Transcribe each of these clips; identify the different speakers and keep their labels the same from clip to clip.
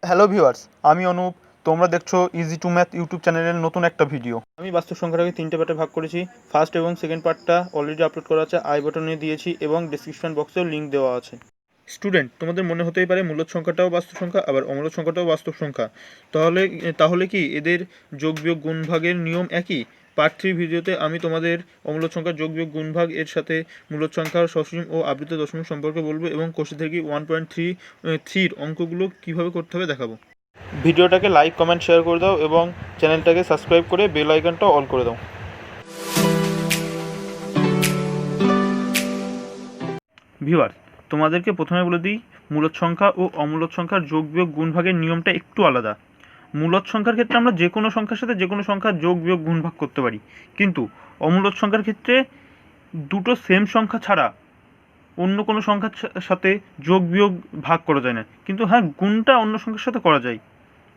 Speaker 1: Hello viewers, আমি অনুপ। তোমরা দেখছো ইজি টু ম্যাথ ইউটিউব চ্যানেলের নতুন একটা ভিডিও। আমি বাস্তব সংখ্যাটাকে তিনটে পার্টে ভাগ করেছি। ফার্স্ট এবং সেকেন্ড পার্টটা অলরেডি আপলোড করা আছে, আই বাটনে দিয়েছি এবং ডিসক্রিপশন বক্সেও লিঙ্ক দেওয়া আছে। স্টুডেন্ট, তোমাদের মনে হতেই পারে মূলদ সংখ্যাটাও বাস্তব সংখ্যা আবার অমূলদ সংখ্যাটাও বাস্তব সংখ্যা। তাহলে তাহলে কি এদের যোগ বিয়োগ গুণ ভাগের নিয়ম একই? পার্ট 3 ভিডিওতে আমি তোমাদের অমূলদ সংখ্যার যোগ বিয়োগ গুণভাগ এর সাথে মূলদ সংখ্যার সসীম ও আবৃত দশমিক সম্পর্কে বলবো এবং কোষে থেকে 1.3 অঙ্কগুলো কীভাবে করতে হবে দেখাবো। ভিডিওটাকে লাইক কমেন্ট শেয়ার করে দাও এবং চ্যানেলটাকে সাবস্ক্রাইব করে বেল আইকনটা অল করে দাও। ভিউয়ার, তোমাদেরকে প্রথমে বলে দিই, মূলদ সংখ্যা ও অমূলদ সংখ্যার যোগ বিয়োগ গুণ ভাগের নিয়মটা একটু আলাদা। মূলদ সংখ্যার ক্ষেত্রে আমরা যে কোনো সংখ্যার সাথে যে কোনো সংখ্যার যোগ বিয়োগ গুণ ভাগ করতে পারি, কিন্তু অমূলদ সংখ্যার ক্ষেত্রে দুটো সেম সংখ্যা ছাড়া অন্য কোনো সংখ্যার সাথে যোগ বিয়োগ ভাগ করা যায় না, কিন্তু হ্যাঁ, গুণটা অন্য সংখ্যার সাথে করা যায়।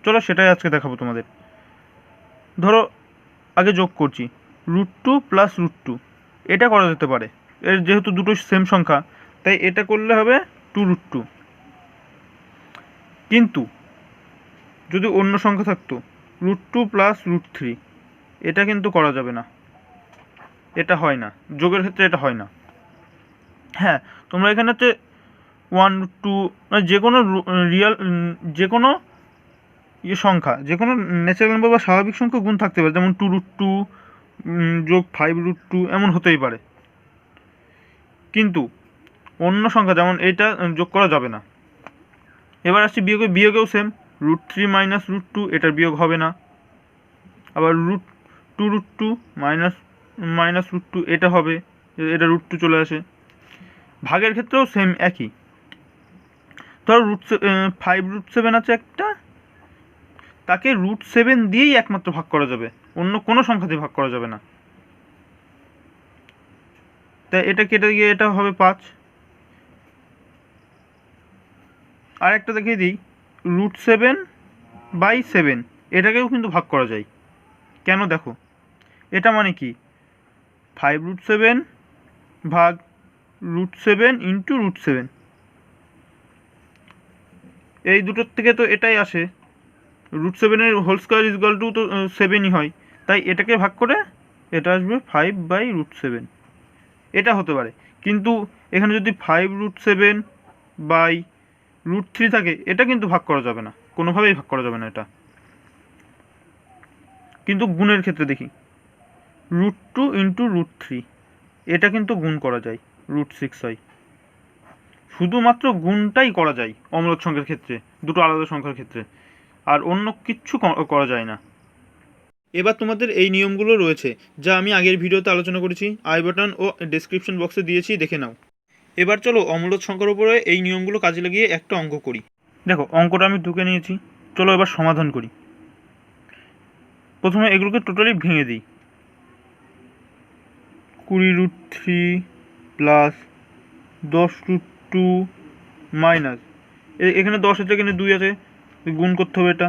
Speaker 1: চলো সেটাই আজকে দেখাবো তোমাদের। ধরো আগে যোগ করছি √2 + √2, এটা করা যেতে পারে, এর যেহেতু দুটো সেম সংখ্যা তাই এটা করলে হবে 2√2। কিন্তু যদি অন্য সংখ্যা থাকতো √2 + √3, এটা কিন্তু করা যাবে না, এটা হয় না, যোগের ক্ষেত্রে এটা হয় না। হ্যাঁ, তোমরা এখানে হচ্ছে 1√2 মানে যে কোনো রিয়াল যে কোনো সংখ্যা, যে কোনো ন্যাচারাল নাম্বার বা স্বাভাবিক সংখ্যা গুণ থাকতে পারে, যেমন 2√2 যোগ 5√2 এমন হতেই পারে, কিন্তু অন্য সংখ্যা যেমন এইটা যোগ করা যাবে না। এবার আসছি বিয়োগে, বিয়োগেও সেম, √3 - √2 এটার বিয়োগ হবে না, আবার √2 √2 এটা হবে, এটা √2 চলে আসে। ভাগের ক্ষেত্রেও সেম একই। ধরো 5√7 আছে একটা, তাকে √7 দিয়েই একমাত্র ভাগ করা যাবে, অন্য কোনো সংখ্যা দিয়ে ভাগ করা যাবে না। তাই এটা কেটে গিয়ে এটা হবে 5। আর একটা দেখিয়ে দিই, √7/7 এটাকেও কিন্তু ভাগ করা যায়। কেন দেখো, এটা মানে কি 5√7 ভাগ √7 × √7, এই দুটোর থেকে তো এটাই আসে, √7 হোল স্কোয়ার = তো 7ই হয়, তাই এটাকে ভাগ করে এটা আসবে 5/√7, এটা হতে পারে। কিন্তু এখানে যদি 5√7/√3 থাকে, এটা কিন্তু ভাগ করা যাবে না, কোনোভাবেই ভাগ করা যাবে না এটা। কিন্তু গুণের ক্ষেত্রে দেখি √2 × √3, এটা কিন্তু গুণ করা যায়, √6 হয়। শুধুমাত্র গুণটাই করা যায় অমূলদ সংখ্যার ক্ষেত্রে, দুটো আলাদা সংখ্যার ক্ষেত্রে, আর অন্য কিচ্ছু করা যায় না। এবার তোমাদের এই নিয়মগুলো রয়েছে, যা আমি আগের ভিডিওতে আলোচনা করেছি, আই বাটন ও ডেসক্রিপশন বক্সে দিয়েছি, দেখে নাও। এবার চলো অমূলদ সংখ্যার উপরে এই নিয়মগুলো কাজে লাগিয়ে একটা অঙ্ক করি। দেখো অঙ্কটা আমি ঢুকে নিয়েছি, চলো এবার সমাধান করি। প্রথমে এগুলোকে টোটালি ভেঙে দিই। 20√3 প্লাস 10√2 মাইনাস, এখানে 10 আছে, এখানে 2 আছে, গুণ করতে হবে এটা।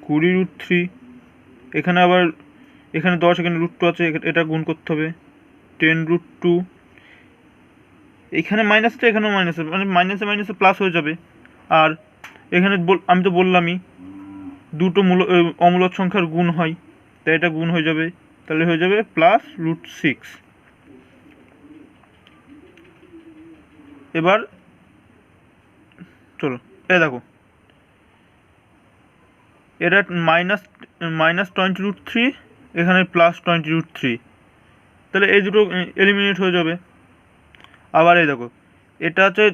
Speaker 1: 20√3, এখানে আবার এখানে 10, এখানে √2 আছে, এটা গুণ করতে হবে। 10√2, এখানে মাইনাস আছে, এখানেও মাইনাস আছে, মানে মাইনাসে মাইনাসে প্লাস হয়ে যাবে। আর এখানে আমি তো বললামই দুটো অমূলদ সংখ্যার গুণ হয়, তাই এটা গুণ হয়ে যাবে, তাহলে হয়ে যাবে +√6। এবার চলো দেখো, এটা -20√3, এখানে +20√3, তাহলে এই দুটো এলিমিনেট হয়ে যাবে। আবার এই দেখো, এটা আছে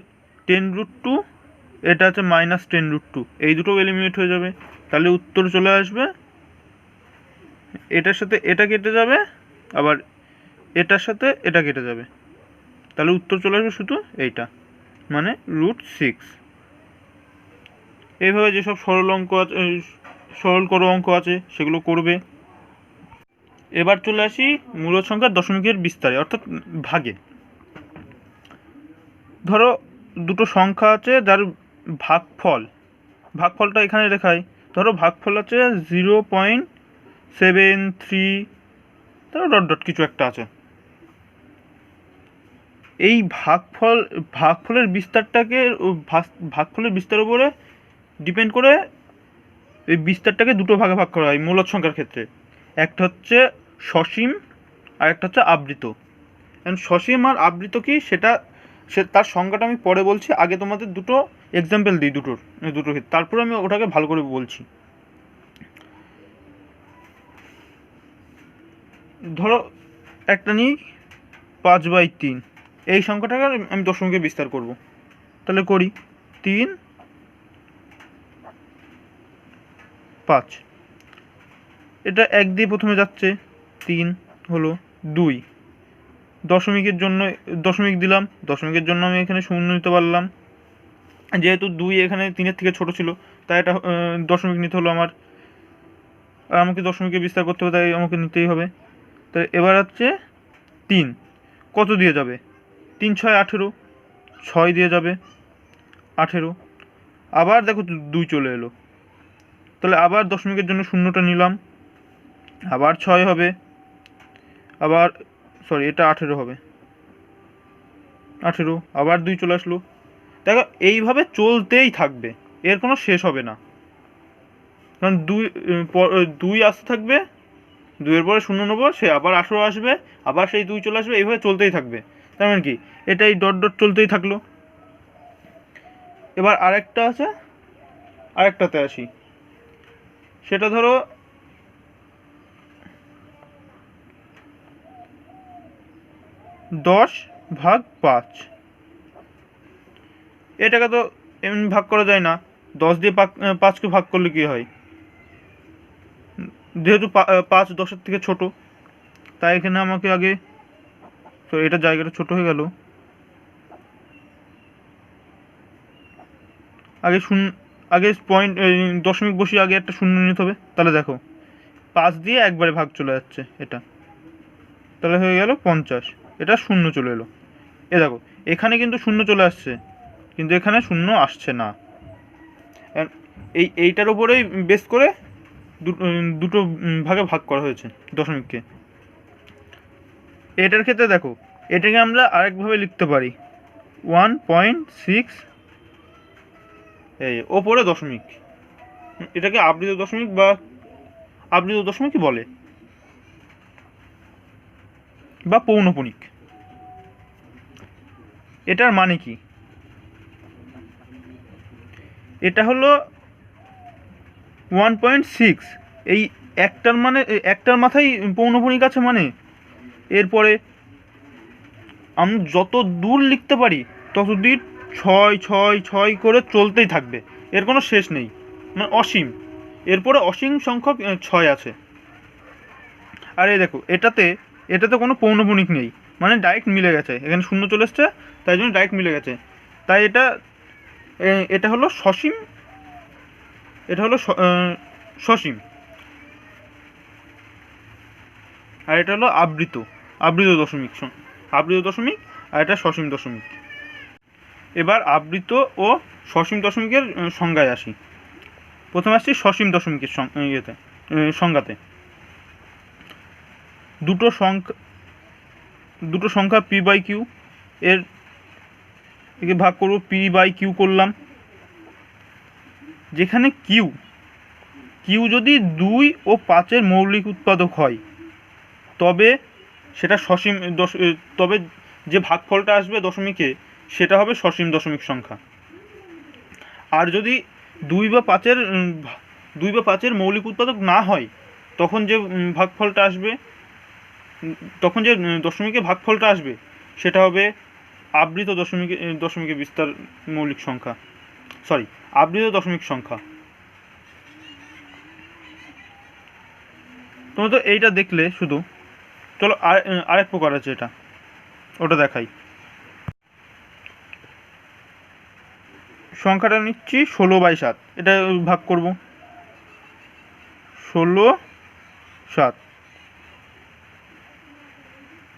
Speaker 1: 10√2, এটা আছে -10√2, এই দুটো এলিমিনেট হয়ে যাবে, তাহলে উত্তর চলে আসবে, এটার সাথে এটা কেটে যাবে, আবার এটার সাথে এটা কেটে যাবে, তাহলে উত্তর চলে আসবে শুধু এইটা, মানে √6। এইভাবে যেসব সরল অঙ্ক আছে, সরল করো অঙ্ক আছে, সেগুলো করবে। এবার চলে আসি মূলদ সংখ্যার দশমিকের বিস্তারে, অর্থাৎ ভাগে। ধরো দুটো সংখ্যা আছে যার ভাগফলটা এখানে দেখায়। ধরো ভাগফল আছে 0.73, ধরো ডট কিছু একটা আছে। এই ভাগফলের বিস্তারটাকে, ভাগফলের বিস্তার উপরে ডিপেন্ড করে এই বিস্তারটাকে দুটো ভাগে ভাগ করা হয় মূলদ সংখ্যার ক্ষেত্রে। একটা হচ্ছে সসীম আর একটা হচ্ছে আবৃত। সসীম আর আবৃত কি সেটা তার সংজ্ঞাটা আমি পরে বলছি, আগে তোমাদের দুটো এক্সাম্পল দিই দুটোর ক্ষেত্রে, তারপরে আমি ওটাকে ভালো করে বলছি। ধরো একটা নিই 5/3, এই সংখ্যাটাকে আমি দশমিকে বিস্তার করব, তাহলে করি 3, 5। এটা 1 দিয়ে প্রথমে যাচ্ছে, 3 হলো, 2 দশমিকের জন্য দশমিক দিলাম, দশমিকের জন্য আমি এখানে 0 নিতে পারলাম, যেহেতু 2 এখানে 3-এর থেকে ছোট ছিল তাই এটা দশমিক নিতে হলো আমার, আর আমাকে দশমিকে বিস্তার করতে হবে তাই আমাকে নিতেই হবে। তাই এবার হচ্ছে 3 কত দিয়ে যাবে, 3 6 18, 6 দিয়ে যাবে 18, আবার দেখো 2 চলে এলো, তাহলে আবার দশমিকের জন্য 0টা নিলাম, আবার 6 হবে, আবার সরি এটা 18 হবে, 18 আবার 2 চলে আসলো। দেখো এইভাবে চলতেই থাকবে, এর কোনো শেষ হবে না, কারণ 2 আসতে থাকবে, 2-এর পরে 0 নেবো, সে আবার 18 আসবে, আবার সেই 2 চলে আসবে, এইভাবে চলতেই থাকবে। তার মানে কি এটাই ডট ডট চলতেই থাকলো। এবার আরেকটা আছে, আরেকটাতে আসি, সেটা ধরো 10/5, এটাকে তো এমনি ভাগ করা যায় না, 10 দিয়ে 5কে ভাগ করলে কি হয়, যেহেতু 5 10-এর থেকে ছোট, তাই এখানে আমাকে আগে, তো এটা জায়গাটা ছোট হয়ে গেল, আগে পয়েন্ট দশমিক বসিয়ে আগে একটা 0 নিতে হবে, তাহলে দেখো 5 দিয়ে একবারে ভাগ চলে যাচ্ছে এটা, তাহলে হয়ে গেল 50, এটা 0 চলে এলো। এ দেখো এখানে কিন্তু 0 চলে আসছে, কিন্তু এখানে 0 আসছে না, এইটার উপরেই বেস করে দুটো ভাগে ভাগ করা হয়েছে দশমিককে। এটার ক্ষেত্রে দেখো এটাকে আমরা আরেকভাবে লিখতে পারি 1.6, এই ওপরে দশমিক, এটাকে আবৃত দশমিক বা আবৃত দশমিকই বলে, বা পৌনঃপুনিক। এটার মানে কি, এটা হলো 1.6, এই একটার মানে একটার মাথায় পৌনঃপুনিক আছে, মানে এরপরে আমি যত দূর লিখতে পারি তত দূর 6 6 6 করে চলতেই থাকবে, এর কোনো শেষ নেই, মানে অসীম, এরপরে অসীম সংখ্যক 6 আছে। আর এই দেখো এটাতে কোনো পৌনঃপুনিক নেই, মানে ডাইরেক্ট মিলে গেছে, এখানে 0 চলে এসছে তাই জন্য ডাইরেক্ট মিলে গেছে, তাই এটা হলো সসীম, এটা হলো সসীম, আর এটা হলো আবৃত দশমিক, আর এটা সসীম দশমিক। এবার আবৃত ও সসীম দশমিকের সংজ্ঞায় আসি। প্রথমে আসছি সসীম দশমিকের সংজ্ঞাতে। দুটো সংখ্যা p/q, একে ভাগ করব p/q করলাম, যেখানে কিউ যদি 2 ও 5-এর মৌলিক উৎপাদক হয় তবে সেটা তবে যে ভাগফলটা আসবে দশমিকে সেটা হবে সসীম দশমিক সংখ্যা। আর যদি 2 বা 5-এর মৌলিক উৎপাদক না হয় তখন যে ভাগফলটা আসবে, তখন যে দশমিকে ভাগফলটা আসবে সেটা হবে আবৃত দশমিকে বিস্তার মৌলিক সংখ্যা, আবৃত দশমিক সংখ্যা। তোমরা তো এইটা দেখলে শুধু, চলো আরেক প্রকার আছে, ওটা দেখাই। সংখ্যাটা নিচ্ছি 16/7, এটা ভাগ করব 16/7,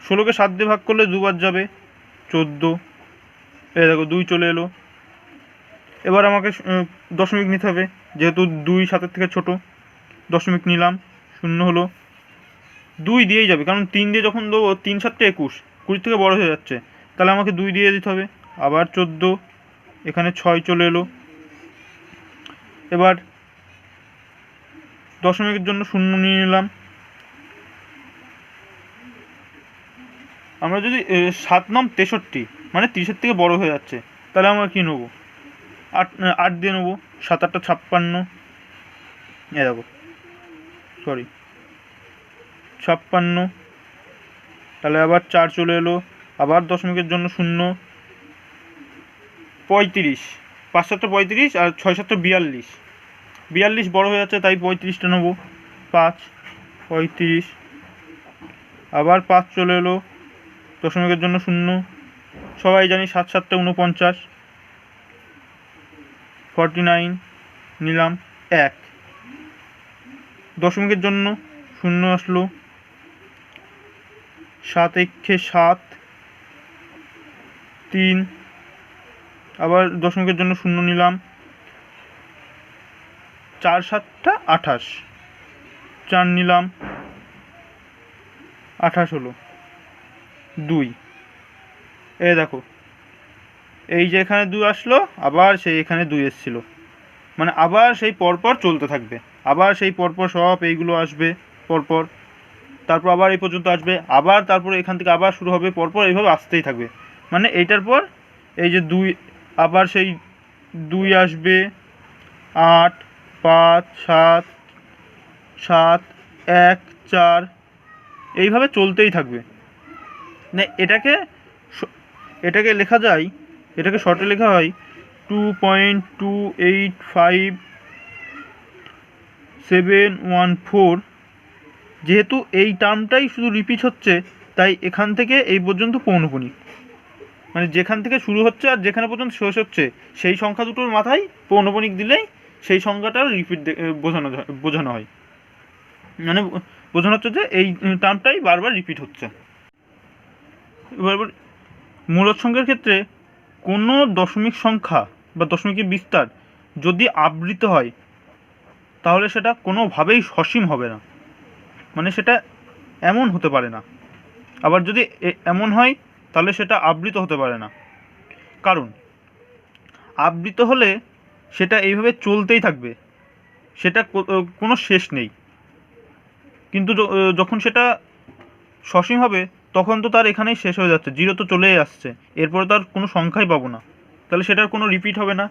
Speaker 1: 16কে 7 দিয়ে ভাগ করলে 2 বার যাবে, 14, এই দেখো 2 চলে এলো। এবার আমাকে দশমিক নিতে হবে, যেহেতু 2 7-এর থেকে ছোট, দশমিক নিলাম, 0 হলো, 2 দিয়েই যাবে, কারণ 3 দিয়ে যখন দেবো 3 7 21, 20 থেকে বড় হয়ে যাচ্ছে, তাহলে আমাকে 2 দিয়ে দিতে হবে, আবার 14, এখানে 6 চলে এলো, এবার দশমিকের জন্য শূন্য নিয়ে নিলাম। আমরা যদি 7 9 63 মানে 30-এর থেকে বড় হয়ে যাচ্ছে, তাহলে আমরা কী নেবো? 8 দিয়ে নেবো। 7 8 56, দেখো সরি 56। তাহলে আবার 4 চলে এলো, আবার দশমিকের জন্য শূন্য। 35, 5 7 35 আর 6 7 42, 42 বড় হয়ে যাচ্ছে, তাই 35টা নেবো। 5 35, আবার 5 চলে এলো, দশমিকের জন্য শূন্য। সবাই জানি 7 7 49, 49 নিলাম। 1 দশমিকের জন্য শূন্য আসলো। 7 1 7 3, আবার দশমিকের জন্য শূন্য নিলাম। 4 7 28, 4 নিলাম, 28 হলো। 2, এই দেখো এই যে এখানে 2 আসলো, আবার সেই এখানে 2 এসেছিলো, মানে আবার সেই পরপর চলতে থাকবে, আবার সেই পরপর সব এইগুলো আসবে পরপর, তারপর আবার এই পর্যন্ত আসবে, আবার তারপরে এখান থেকে আবার শুরু হবে, পরপর এইভাবে আসতেই থাকবে। মানে এইটার পর এই যে 2, আবার সেই 2 আসবে, 8 5 7 7 1 4, এইভাবে চলতেই থাকবে। মানে এটাকে লেখা যায়, এটাকে শর্টে লেখা হয় 2.285,714। যেহেতু এই টার্মটাই শুধু রিপিট হচ্ছে, তাই এখান থেকে এই পর্যন্ত পৌনঃপুনিক, মানে যেখান থেকে শুরু হচ্ছে আর যেখানে পর্যন্ত শেষ হচ্ছে সেই সংখ্যা দুটোর মাথায় পৌনঃপুনিক দিলেই সেই সংখ্যাটার রিপিট বোঝানো হয়। মানে বোঝানো হচ্ছে যে এই টার্মটাই বারবার রিপিট হচ্ছে। এবার মূলদ সংখ্যার ক্ষেত্রে কোনো দশমিক সংখ্যা বা দশমিকের বিস্তার যদি আবৃত হয়, তাহলে সেটা কোনোভাবেই সসীম হবে না, মানে সেটা এমন হতে পারে না। আবার যদি এমন হয়, তাহলে সেটা আবৃত হতে পারে না। কারণ আবৃত হলে সেটা এইভাবে চলতেই থাকবে, সেটা কোনো শেষ নেই। কিন্তু যখন সেটা সসীম হবে, তখন তো তার এখানেই শেষ হয়ে যাচ্ছে, 0 তো চলেই আসছে, এরপরে তার কোনো সংখ্যাই পাবো না, তাহলে সেটার কোনো রিপিট হবে না।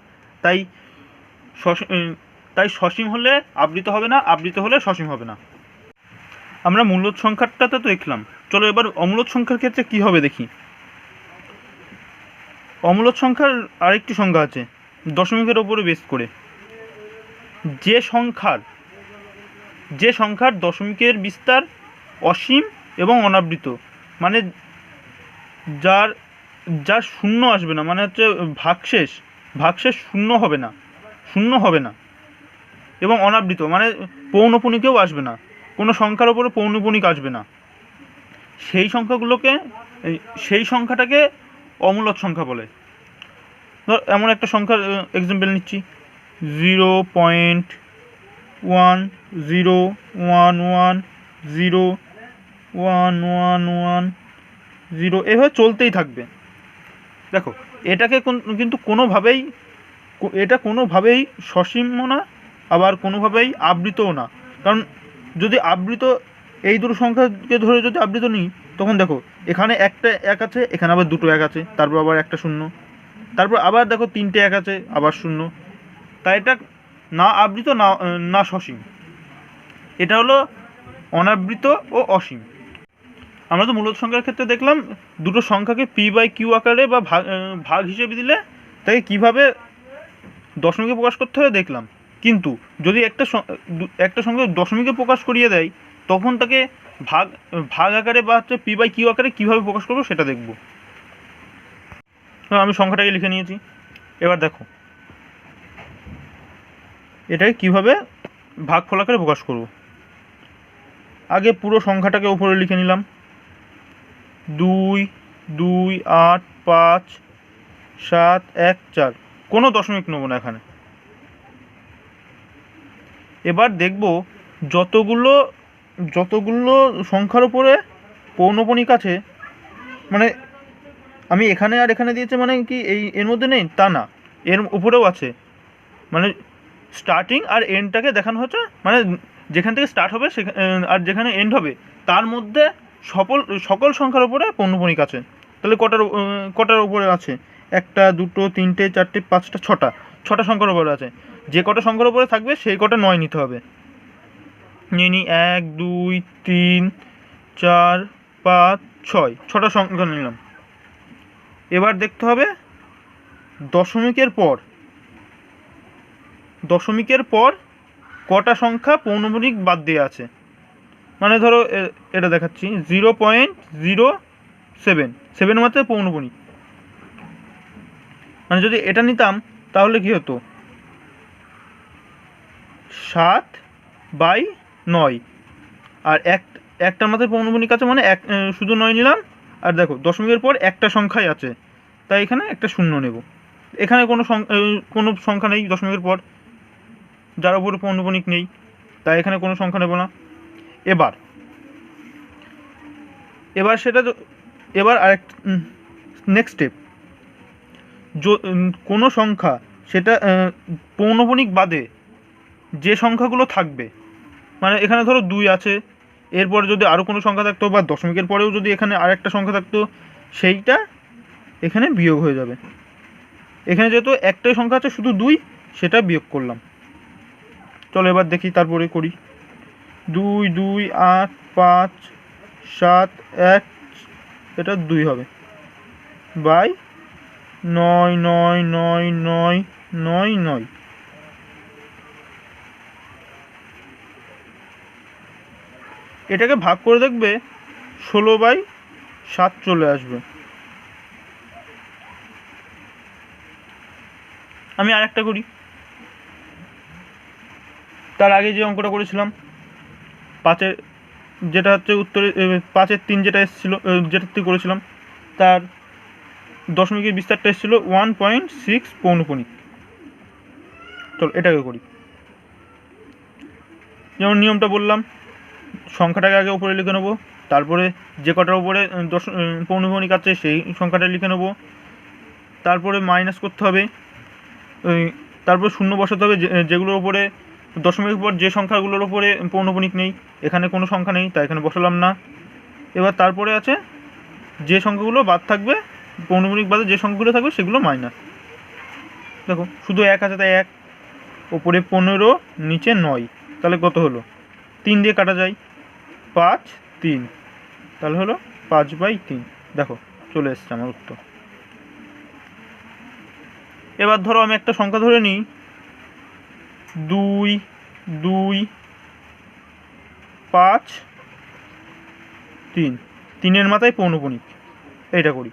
Speaker 1: তাই সসীম হলে আবৃত হবে না, আবৃত হলে সসীম হবে না। আমরা মূলদ সংখ্যাটা তো দেখলাম, চলো এবার অমূলদ সংখ্যার ক্ষেত্রে কি হবে দেখি। অমূলদ সংখ্যার আরেকটি সংখ্যা আছে দশমিকের ওপরে বেস করে। যে সংখ্যার দশমিকের বিস্তার অসীম এবং অনাবৃত, মানে যার শূন্য আসবে না, মানে হচ্ছে ভাগশেষ শূন্য হবে না এবং অনাবৃত, মানে পৌনঃপুনিকেও আসবে না, কোনো সংখ্যার ওপরে পৌনঃপুনিক আসবে না, সেই সংখ্যাটাকে অমূলদ সংখ্যা বলে। ধর এমন একটা সংখ্যার এক্সাম্পল নিচ্ছি, 0.10110110 এভাবে চলতেই থাকবে। দেখো এটাকে কিন্তু এটা কোনোভাবেই সসীমও না, আবার কোনোভাবেই আবৃতও না। কারণ যদি আবৃত, এই দুটো সংখ্যাকে ধরে যদি আবৃত নিই, তখন দেখো এখানে একটা 1 আছে, এখানে আবার দুটো 1 আছে, তারপর আবার একটা শূন্য, তারপর আবার দেখো 3টে 1 আছে, আবার শূন্য। তাই এটা না আবৃত না সসীম, এটা হলো অনাবৃত ও অসীম। আমরা তো মূলদ সংখ্যার ক্ষেত্রে দেখলাম দুটো সংখ্যাকে p/q আকারে বা ভাগ হিসেবে দিলে তাকে কিভাবে দশমিকে প্রকাশ করতে হবে দেখলাম। কিন্তু যদি একটা সংখ্যা দশমিকে প্রকাশ করিয়ে দেয়, তখন তাকে ভাগ আকারে বা হচ্ছে p/q আকারে কীভাবে প্রকাশ করবো সেটা দেখব। আমি সংখ্যাটাকে লিখে নিয়েছি, এবার দেখো এটাকে কীভাবে ভাগফল আকারে প্রকাশ করব। আগে পুরো সংখ্যাটাকে উপরে লিখে নিলাম, 2 2 8 5 7 1 4, কোনো দশমিক নেব না এখানে। এবার দেখব যতগুলো সংখ্যার উপরে পৌনঃপুনিক আছে, মানে আমি এখানে আর এখানে দিয়েছে মানে কি এর মধ্যে নেই তা না, এর উপরেও আছে, মানে স্টার্টিং আর এন্ডটাকে দেখানো হচ্ছে, মানে যেখান থেকে স্টার্ট হবে আর যেখানে এন্ড হবে তার মধ্যে সকল সংখ্যার উপরে পৌনঃপুনিক আছে। তাহলে কটার উপরে আছে? 1 2 3 4 5 ছটা সংখ্যার উপরে আছে। যে কটা সংখ্যার উপরে থাকবে সেই কটা 9 নিতে হবে। নিয়ে নিই 1 2 3 4 5 6, ছটা সংখ্যা নিলাম। এবার দেখতে হবে দশমিকের পর কটা সংখ্যা পৌনঃপুনিক বাদ দিয়ে আছে। মানে ধরো এটা দেখাচ্ছি 0.07 মাত্র পৌনঃপুনিক। মানে যদি এটা নিতাম তাহলে কি হতো, 7/9, আর একটার মাত্র পৌনঃপুনিক আছে, মানে শুধু 9 নিলাম। আর দেখো দশমিকের পর একটা সংখ্যাই আছে, তাই এখানে একটা শূন্য নেব। এখানে কোনো সংখ্যা নেই দশমিকের পর, যার উপরে পৌনঃপুনিক নেই, তাই এখানে কোনো সংখ্যা নেব না। এবার আরেক নেক্সট স্টেপ, কোনো সংখ্যা সেটা পৌনঃপুনিক বাদে যে সংখ্যাগুলো থাকবে, মানে এখানে ধরো 2 আছে, এরপরে যদি আরও কোনো সংখ্যা থাকতো বা দশমিকের পরেও যদি এখানে আরেকটা সংখ্যা থাকতো, সেইটা এখানে বিয়োগ হয়ে যাবে। এখানে যেহেতু একটাই সংখ্যা আছে শুধু 2, সেটা বিয়োগ করলাম। চলো এবার দেখি, তারপরে করি। 2 2 8 5 7 1, এটা 2 হবে, বাই 9 9 9 9 9 9। এটাকে ভাগ করে দেখবে 16/7 চলে আসবে। আমি আরেকটা করি, তার আগে যে অঙ্কটা করেছিলাম 5-এর, যেটা হচ্ছে উত্তরে 5-এর 3 যেটা এসেছিলো, যেটাতে করেছিলাম, তার দশমিকের বিস্তারটা এসেছিলো 1.6 পৌনঃপুনিক। চলো এটাকে করি। যেমন নিয়মটা বললাম, সংখ্যাটাকে আগে উপরে লিখে নেবো, তারপরে যে কটার উপরে পৌনঃপুনিক আছে সেই সংখ্যাটা লিখে নেবো, তারপরে মাইনাস করতে হবে, তারপরে শূন্য বসাতে হবে যেগুলোর উপরে দশমিকের পর যে সংখ্যাগুলোর উপরে পৌনঃপুনিক নেই। এখানে কোনো সংখ্যা নেই, তাই এখানে বসালাম না। এবার তারপরে আছে যে সংখ্যাগুলো বাদ থাকবে, পৌনঃপুনিক বাদে যে সংখ্যাগুলো থাকবে সেগুলো মাইনাস। দেখো শুধু 1 আছে তাই 1, ওপরে 15, নিচে 9, তাহলে কত হলো? 3 দিয়ে কাটা যায়, 5 3, তাহলে হলো 5/3। দেখো চলে এসছে আমার উত্তর। এবার ধরো আমি একটা সংখ্যা ধরে নিই 2 2 5 3, 3-এর মাথায় পৌনঃপুনিক। এইটা করি,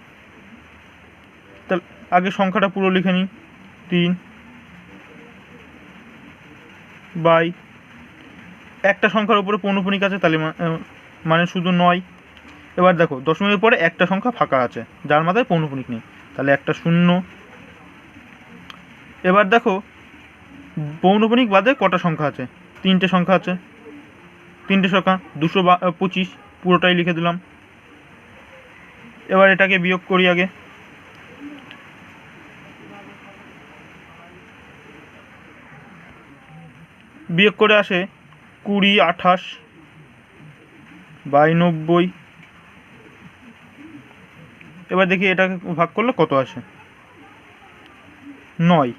Speaker 1: তাহলে আগে সংখ্যাটা পুরো লিখে নিই, 3 বাই একটা সংখ্যার উপরে পৌনঃপুনিক আছে, তাহলে মানে শুধু 9। এবার দেখো দশমিকের পরে একটা সংখ্যা ফাঁকা আছে যার মাথায় পৌনঃপুনিক নেই, তাহলে একটা শূন্য। এবার দেখো পৌনঃপুনিক বাদে কটা সংখ্যা আছে? 3টে সংখ্যা আছে, 3টে সংখ্যা 225, পুরোটাই লিখে দিলাম। এবার এটাকে বিয়োগ করি আগে, বিয়োগ করে আসে 20 28 বাই 90। এবার দেখি এটাকে ভাগ করলে কত আসে, 9।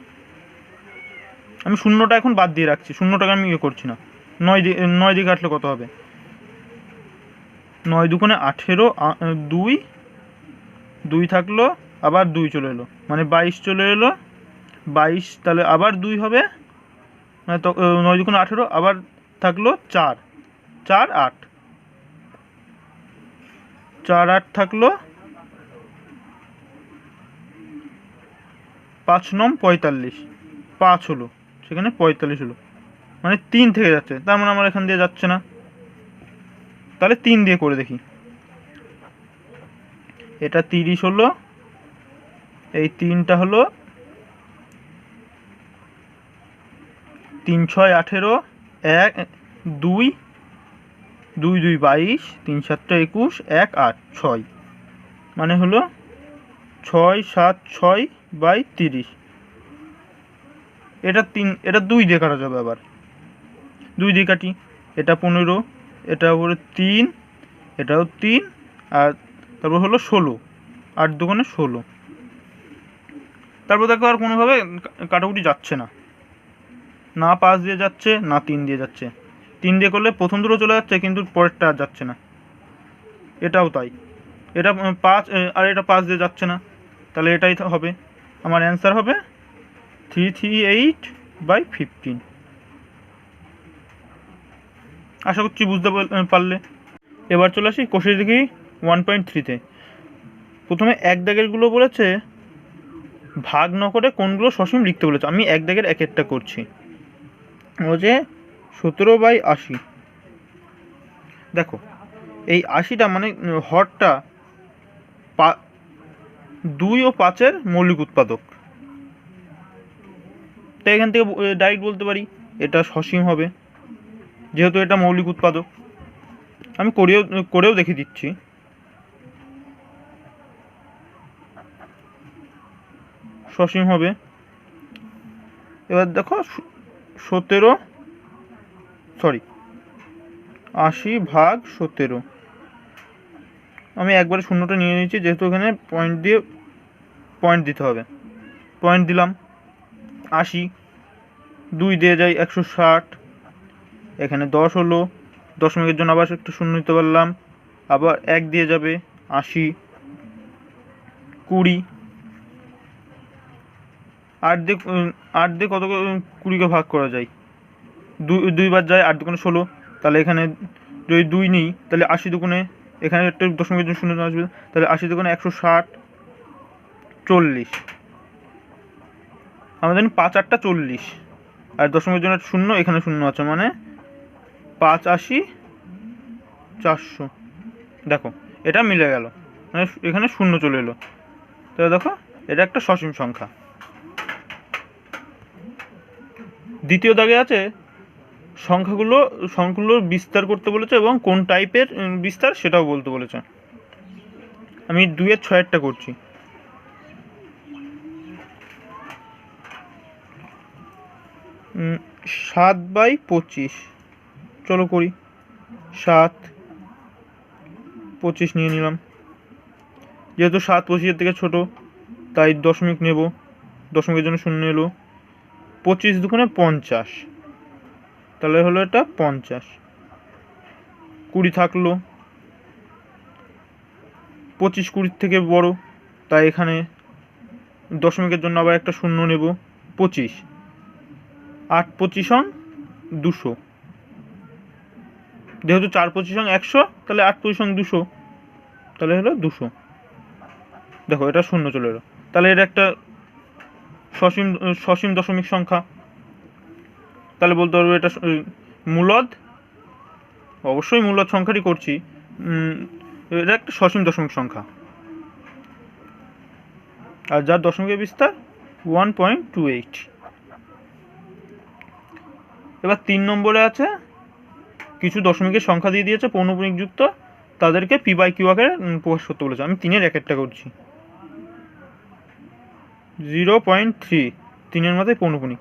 Speaker 1: আমি শূন্যটা এখন বাদ দিয়ে রাখছি, শূন্যটাকে আমি ইয়ে করছি না। 9 দিয়ে কাটলে কত হবে? 9 দুগুণে 18, 2 2 থাকলো, আবার 2 চলে এলো, মানে 22 চলে এলো। 22, তাহলে আবার 2 হবে, মানে তো 9 দুগুণে 18, আবার থাকলো 4 4 8, 4 8 থাকলো, 5 9 45, 5 হলো, সেখানে 45 হলো, মানে 3 থেকে যাচ্ছে, তার মানে আমার এখান দিয়ে যাচ্ছে না। তাহলে 3 দিয়ে করে দেখি, এটা 30 হলো, এই 3টা হলো 3 6 18, 1 2 2 2 22, 3 7 21, 1 8 6, মানে হলো 6 7 6/30। এটা 2 দিয়ে কাটা যাবে, আবার 2 দিয়ে কাটি। এটা 15, এটা উপরে 3, এটাও 3, আর তারপর হলো 16, 8 দুগুণে 16। তারপর দেখো আর কোনোভাবে কাটাকুটি যাচ্ছে না, না 5 দিয়ে যাচ্ছে না 3 দিয়ে যাচ্ছে। 3 দিয়ে করলে প্রথম দুটো চলে যাচ্ছে কিন্তু পরেরটা আর যাচ্ছে না, এটাও তাই। এটা 5 আর এটা 5 দিয়ে যাচ্ছে না, তাহলে এটাই হবে আমার অ্যান্সার হবে 338/15। আশা করছি বুঝতে পারলে। এবার চলে আসি কোষে দেখি 1.3-তে। প্রথমে এক দাগেরগুলো বলেছে ভাগ ন করে কোনগুলো সসীম লিখতে বলেছে। আমি এক দাগের এক একটা করছি। বলছে 17/80। দেখো এই 80টা মানে হরটা 2 ও 5-এর মৌলিক উৎপাদক, তাই এখান থেকে ডাইরেক্ট বলতে পারি এটা সসীম হবে, যেহেতু এটা মৌলিক উৎপাদক। আমি করেও দেখিয়ে দিচ্ছি। সসীম হবে। এবার দেখো 80/17। আমি একবারে শূন্যটা নিয়ে নিয়েছি, যেহেতু এখানে পয়েন্ট দিতে হবে। পয়েন্ট দিলাম 80, 2 দিয়ে যায় 160, এখানে 10 হলো, দশমিকের জন্য আবার একটা শূন্য নিতে পারলাম, আবার 1 দিয়ে যাবে 80, 20, 8 দিয়ে কত 20কে ভাগ করা যায়, 2 বার যায়, 8 দুগুণে 16। তাহলে এখানে যদি 2 নিই তাহলে 80 দুগুণে, এখানে একটা দশমিকের জন্য শূন্য আসবে, তাহলে 80 দুগুণে 160, 40। আমরা জানি 5 8টা 40, আর দশমিকের জন্য শূন্য, এখানে শূন্য আছে, মানে 580, 400। দেখো এটা মিলে গেল, মানে এখানে শূন্য চলে এলো। তাহলে দেখো এটা একটা সসীম সংখ্যা। দ্বিতীয় দাগে আছে সংখ্যাগুলোর বিস্তার করতে বলেছে এবং কোন টাইপের বিস্তার সেটাও বলতে বলেছে। আমি 2-এর 6-এরটা করছি। 7/25। চলো করি। 7, 25 নিয়ে নিলাম। যেহেতু 7 25-এর থেকে ছোট, তাই দশমিক নেব, দশমিকের জন্য শূন্য এলো। 25 দুগুণে 50, তাহলে হলো এটা 50। 20 থাকলো, 25 20-এর থেকে বড়, তাই এখানে দশমিকের জন্য আবার একটা শূন্য নেব। 25, 8 25 200, যেহেতু 4 25 100, তাহলে 8 25 200, তাহলে হলো 200। দেখো এটা শূন্য চলে এলো, তাহলে এটা একটা সসীম দশমিক সংখ্যা। তাহলে বলতে পারবো এটা মূলদ, অবশ্যই মূলদ সংখ্যাটি করছি, এটা একটা সসীম দশমিক সংখ্যা, আর যার দশমিকের বিস্তার 1.28। এবার 3 নম্বরে আছে কিছু দশমিকের সংখ্যা দিয়ে দিয়েছে পৌনঃপুনিক যুক্ত, তাদেরকে p/q আকারে প্রকাশ করতে বলেছে। আমি 3-এর এক একটা করছি। 0.3 3-এর মাথায় পৌনঃপুনিক।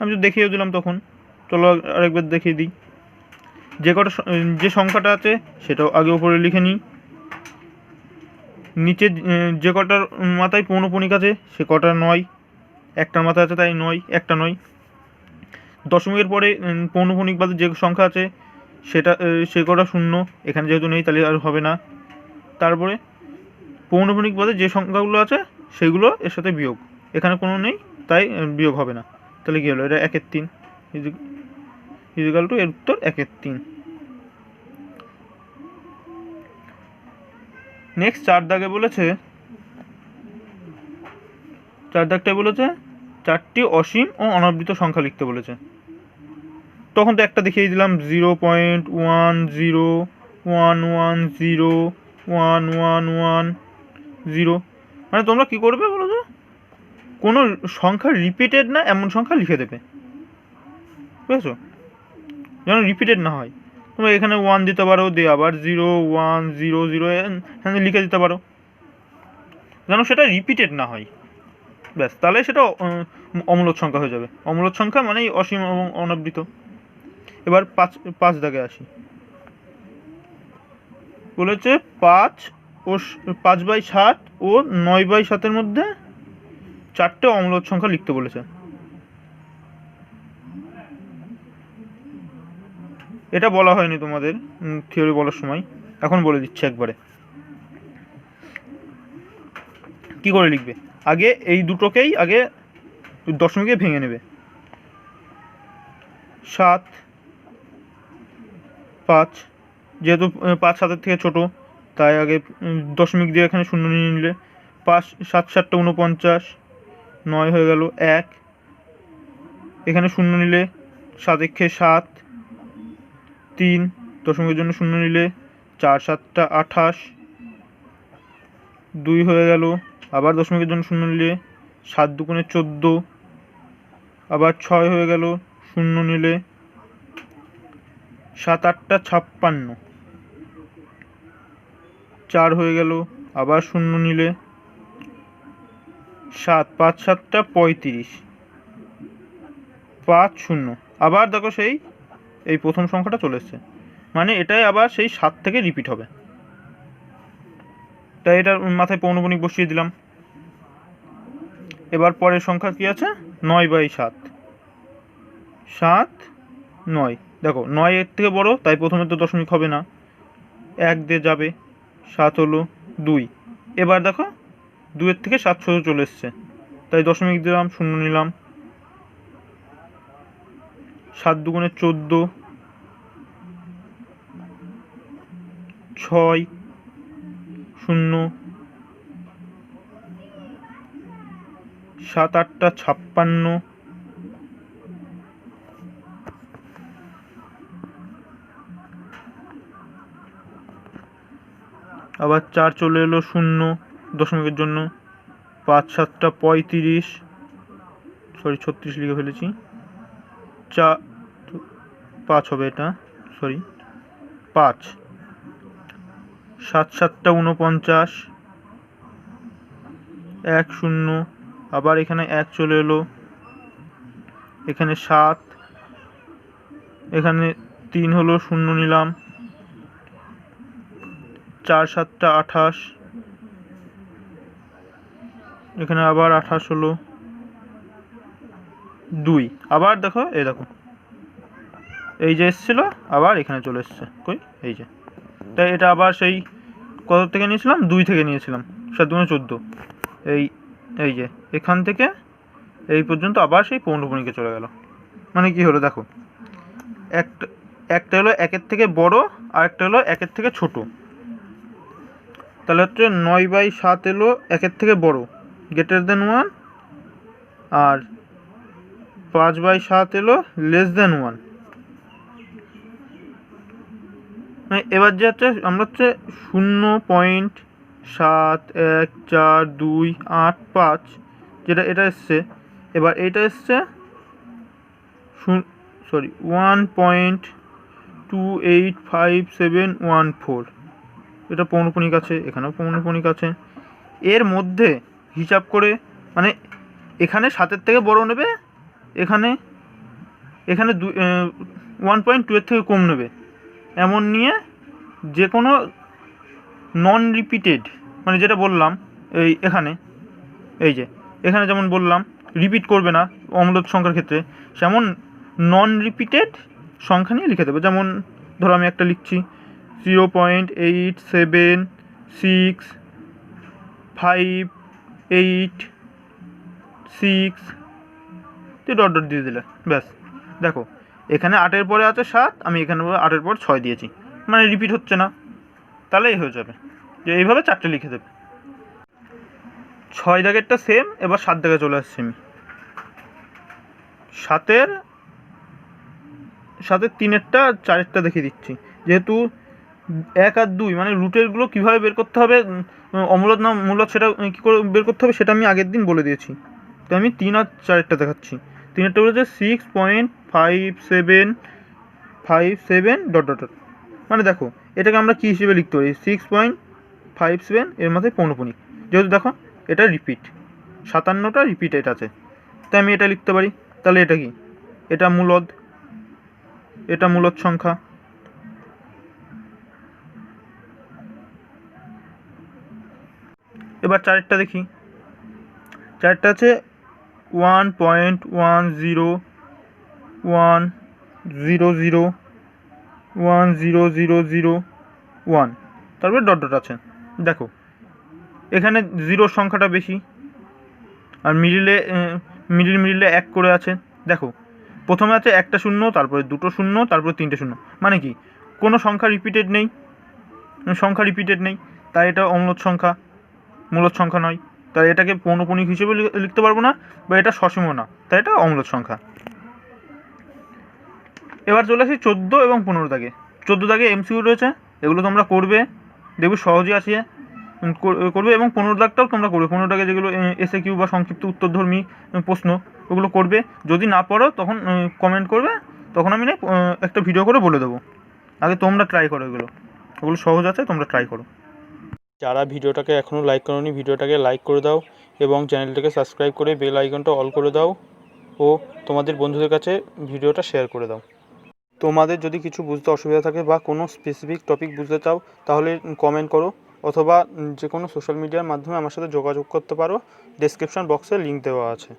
Speaker 1: আমি তো দেখিয়ে দিলাম তখন, চলো আরেকবার দেখিয়ে দিই। যে সংখ্যাটা আছে সেটাও আগে উপরে লিখে নিই। নিচে যে কটার মাথায় পৌনঃপুনিক আছে সে কটা 9, একটার মাথায় আছে তাই 9, একটা 9। দশমিকের পরে পৌনঃপুনিক বাদে যে সংখ্যা আছে সেটা সে কটা শূন্য, এখানে যেহেতু নেই তাহলে আর হবে না। তারপরে পৌনঃপুনিক বাদে যে সংখ্যাগুলো আছে সেগুলো এর সাথে বিয়োগ, এখানে কোনো নেই তাই বিয়োগ হবে না। তাহলে কী হলো, এটা 1/3 ইজিক্যাল টু এর উত্তর 1/3। নেক্সট 4 দাগে বলেছে, 4 দাগটায় বলেছে 4টি অসীম ও অনাবৃত সংখ্যা লিখতে বলেছে। তখন তো একটা দেখিয়ে দিলাম 0.10110110, মানে তোমরা কি করবে বলো তো, কোনো সংখ্যা রিপিটেড না এমন সংখ্যা লিখে দেবে, বুঝেছো, যেন রিপিটেড না হয়। তোমরা এখানে 1 দিতে পারো, দিয়ে আবার 0 1 0 0 এখানে লিখে দিতে পারো, যেন সেটা রিপিটেড না হয়। ব্যাস, তাহলে সেটা অমূলদ সংখ্যা হয়ে যাবে। অমূলদ সংখ্যা মানেই অসীম এবং অনাবৃত। এবার পাঁচ দাগে আসি। বলেছে 5/7 ও 9/7 মধ্যে 4টে অমূলদ সংখ্যা লিখতে বলেছে। এটা বলা হয়নি তোমাদের থিওরি বলার সময়, এখন বলে দিচ্ছি একবারে কি করে লিখবে। আগে এই দুটোকেই আগে দশমিকে ভেঙে নেবে। 7, 5, যেহেতু 5 7-এর থেকে ছোটো, তাই আগে দশমিক দিয়ে এখানে শূন্য নিয়ে নিলে 5 7 7 49, 9 হয়ে গেল 1, এখানে শূন্য নিলে 7 1 7, 3, দশমিকের জন্য শূন্য নিলে 4 7 28, 2 হয়ে গেল, আবার দশমিকের জন্য শূন্য নিলে 7 2 14, আবার 6 হয়ে গেল, শূন্য নিলে 7 8 56, 4 হয়ে গেল, আবার শূন্য নিলে 7 5 7 35, 5 0, আবার দেখো সেই এই প্রথম সংখ্যাটা চলে এসছে, মানে এটাই আবার সেই 7 থেকে রিপিট হবে। তাই এটার মাথায় পৌনঃপুনিক বসিয়ে দিলাম। এবার পরের সংখ্যা কি আছে, 9/7, 7 9, দেখো 9 এর থেকে বড়, তাই প্রথমে তো দশমিক হবে না, 1 দিয়ে যাবে, 7 হলো 2। এবার দেখো 2 এর থেকে 7 ছোট চলে এসছে, তাই দশমিক দিলাম, শূন্য নিলাম, 7 2 14, 6 0, 7 8 56, আবার 4 চলে এলো শূন্য দশমিকের জন্য, 5 7 35, সরি 36 লিখে ফেলেছি, 5 হবে এটা, সরি 5, 7 7 49, 1 0, আবার এখানে 1 চলে এলো, এখানে 7, এখানে 3 হলো, শূন্য নিলাম, 4 7 28, এখানে আবার 28 হলো, 2, আবার দেখো এই দেখো এই যে এসেছিলো আবার এখানে চলে এসছে, কই এই যে, তাই এটা আবার সেই কত থেকে নিয়েছিলাম, 2 থেকে নিয়েছিলাম, 7 2 14, এই যে এখান থেকে এই পর্যন্ত আবার সেই পৌনঃপুনিকে চলে গেল। মানে কি হলো দেখো, একটা হলো 1-এর থেকে বড়, আর একটা হলো 1-এর থেকে ছোট, তাহলে হচ্ছে 9/7 এলো 1-এর থেকে বড়, গ্রেটার দেন 1, আর 5/7 এলো লেস দেন 1। মানে এবার যে হচ্ছে আমরা হচ্ছে 0.714285, যেটা এটা এসছে, এবার এটা এসছে 1.285714, এটা পৌনঃপুনিক আছে, এখানেও পৌনঃপুনিক আছে। এর মধ্যে হিসাব করে, মানে এখানে 7-এর থেকে বড় নেবে, এখানে 1.2 এর থেকে কম নেবে, এমন নিয়ে যে কোনো নন রিপিটেড, মানে যেটা বললাম এই যে এখানে যেমন বললাম রিপিট করবে না অমূলদ সংখ্যার ক্ষেত্রে, যেমন নন রিপিটেড সংখ্যা নিয়ে লিখে দেবে। যেমন ধরো আমি একটা লিখছি 0.87658 ডট ডট দিয়ে দিলে ব্যাস। দেখো এখানে 8-এর পরে আছে 7, আমি এখানে 8-এর পর 6 দিয়েছি, মানে রিপিট হচ্ছে না, তাহলেই হয়ে যাবে। যে এইভাবে 4টে লিখে দেবে। 6 দাগেরটা সেম, এবার 7 দাগে চলে আসছি আমি। 7-এর 3-এরটা 4-এরটা দেখিয়ে দিচ্ছি, যেহেতু 1 আর 2 মানে রুটেরগুলো কীভাবে বের করতে হবে, অমূলদ না মূলদ সেটা কী করে বের করতে হবে সেটা আমি আগের দিন বলে দিয়েছি। তো আমি 3 আর 4-এরটা দেখাচ্ছি। 3-এরটা বলেছে 6.5757 ডট ডট ডট, মানে দেখো এটাকে আমরা কী হিসেবে লিখতে পারি, 6.57 এর মধ্যে পৌনঃপুনিক, যেহেতু দেখো এটা রিপিট, 57টা রিপিটেড আছে। তাই আমি এটা লিখতে পারি। তাহলে এটা কি? এটা মূলদ, এটা মূলদ সংখ্যা। এবার চারেরটা দেখি। চারেরটা আছে 1.1100100100001, তারপরে ডট ডট আছে। দেখো এখানে জিরোর সংখ্যাটা বেশি, আর মিডিলে 1 করে আছে। দেখো প্রথমে আছে একটা শূন্য, তারপরে দুটো শূন্য, তারপরে তিনটে শূন্য। মানে কি কোনো সংখ্যা রিপিটেড নেই, তাই এটা অম্লদ সংখ্যা, মূলদ সংখ্যা নয়। তাই এটাকে পৌনঃপুনিক হিসেবে লিখতে পারবো না, বা এটা সসীম না, তাই এটা অম্লদ সংখ্যা। এবার চলে আসি 14 এবং 15 দাগে। 14 দাগে এমসিকিউ রয়েছে, এগুলো তোমরা করবে, দেখবে সহজে আসে করবে। এবং 15 দাগটাও তোমরা করবে। 15 দাগে যেগুলো এসএ কিউ বা সংক্ষিপ্ত উত্তরধর্মী প্রশ্ন, ওগুলো করবে। যদি না পড়ো তখন কমেন্ট করবে, তখন আমি একটা ভিডিও করে বলে দেবো। আগে তোমরা ট্রাই করো, ওগুলো সহজ আছে, তোমরা ট্রাই করো। যারা ভিডিওটাকে এখনও লাইক করোনি, ভিডিওটাকে লাইক করে দাও এবং চ্যানেলটাকে সাবস্ক্রাইব করে বেল আইকনটা অল করে দাও ও তোমাদের বন্ধুদের কাছে ভিডিওটা শেয়ার করে দাও। তোমাদের যদি কিছু বুঝতে অসুবিধা থাকে বা কোনো স্পেসিফিক টপিক বুঝতে চাও, তাহলে কমেন্ট করো, অথবা যে কোনো সোশ্যাল মিডিয়ার মাধ্যমে আমার সাথে যোগাযোগ করতে পারো। ডেসক্রিপশন বক্সে লিঙ্ক দেওয়া আছে।